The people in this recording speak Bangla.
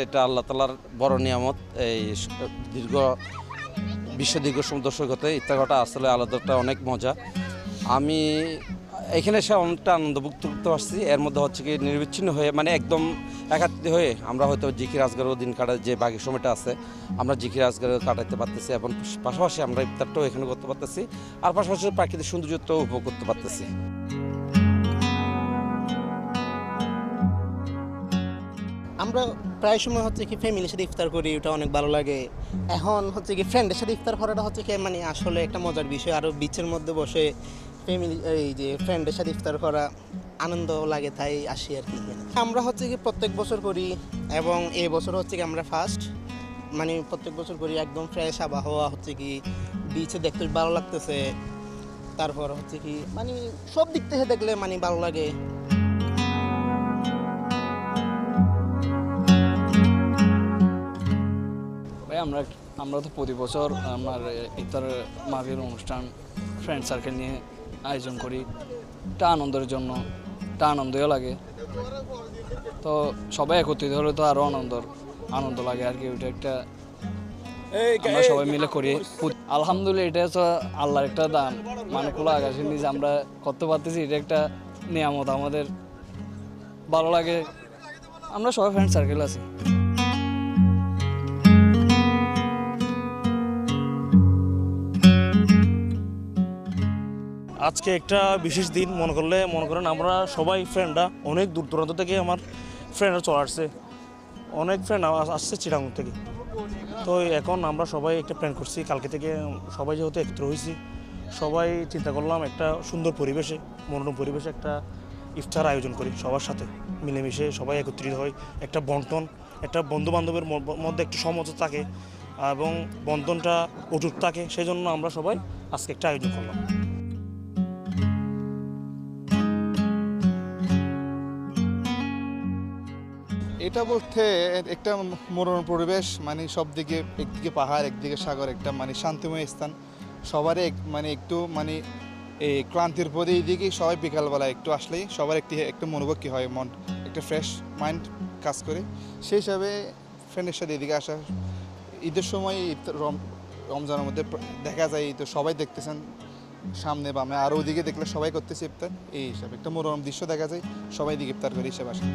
এটা আল্লাহ তাআলার বড় নিয়ামত। এই দীর্ঘ দীর্ঘ সমুদ্র সৈকতে ইফতার করাটা আসলে আলাদাটা অনেক মজা। আমি এখানে এসে অনেকটা আনন্দভুক্ত করতে পারছি। এর মধ্যে হচ্ছে কি নিরবিচ্ছিন্ন হয়ে মানে একদম একাত্রিত হয়ে আমরা হয়তো জিকির আজগারও দিন কাটার যে বাকি সময়টা আছে আমরা জিকির আজগারও কাটাতে পারতেছি এবং পাশাপাশি আমরা ইফতারটাও এখানে করতে পারতেছি আর পাশাপাশি প্রাকৃতিক সৌন্দর্যটাও উপভোগ করতে পারতেছি। আমরা প্রায় সময় হচ্ছে কি ফ্যামিলির সাথে ইফতার করি, ওটা অনেক ভালো লাগে। এখন হচ্ছে কি ফ্রেন্ডের সাথে ইফতার করাটা হচ্ছে কি মানে আসলে একটা মজার বিষয়। আরও বিচের মধ্যে বসে ফ্যামিলি এই যে ফ্রেন্ডের সাথে ইফতার করা আনন্দ লাগে, তাই আসি আর কি। আমরা হচ্ছে কি প্রত্যেক বছর করি এবং এই বছর হচ্ছে কি আমরা ফার্স্ট মানে প্রত্যেক বছর করি। একদম ফ্রেশ আবহাওয়া হচ্ছে কি বিচে দেখতে ভালো লাগতেছে। তারপর হচ্ছে কি মানে সব দিক থেকে দেখলে মানে ভালো লাগে। আমরা আমরা তো প্রতি বছর আমার ইফতার মাহফিল অনুষ্ঠান ফ্রেন্ড সার্কেল নিয়ে আয়োজন করি। এটা আনন্দের জন্য, এটা আনন্দও লাগে। তো সবাই একত্রিত হলে তো আরও আনন্দ লাগে আর কি। ওইটা একটা আমরা সবাই মিলে করি। আলহামদুলিল্লাহ, এটা তো আল্লাহর একটা দান। মানে খোলা আকাশের নিচে আমরা করতে পারতেছি, এটা একটা নিয়ামত আমাদের। ভালো লাগে, আমরা সবাই ফ্রেন্ড সার্কেল আছি। আজকে একটা বিশেষ দিন মনে করেন আমরা সবাই ফ্রেন্ডরা অনেক দূর দূরান্ত থেকে আমার ফ্রেন্ডরা চলে আসছে। অনেক ফ্রেন্ড আসছে চিটাগাং থেকে। তো এখন আমরা সবাই একটা প্ল্যান করছি কালকে থেকে। সবাই যেহেতু একত্র হয়েছি, সবাই চিন্তা করলাম একটা সুন্দর পরিবেশে, মনোরম পরিবেশে একটা ইফতার আয়োজন করি। সবার সাথে মিলেমিশে সবাই একত্রিত হয়, একটা বন্টন, একটা বন্ধুবান্ধবের মধ্যে একটু সমঝোতা থাকে এবং বন্ধনটা অটুট থাকে। সেই জন্য আমরা সবাই আজকে একটা আয়োজন করলাম। এটা বলতে একটা মনোরম পরিবেশ, মানে সব দিকে, একদিকে পাহাড় একদিকে সাগর, একটা মানে শান্তিময় স্থান। সবারই মানে একটু মানে এই ক্লান্তির পরে এইদিকে সবাই বিকালবেলা একটু আসলেই সবার একটা মনোভব কী হয়, মন একটা ফ্রেশ মাইন্ড কাজ করে। সেই হিসাবে ফ্রেন্ডের সাথে এদিকে আসা। ঈদের সময় রমজানের মধ্যে দেখা যায় তো সবাই দেখতেছেন সামনে বামে, আর ওইদিকে দেখলে সবাই করতেছে ইফতার। এই হিসাবে একটা মনোরম দৃশ্য দেখা যায়, সবাই দিকে ইফতার করে হিসাবে আসে।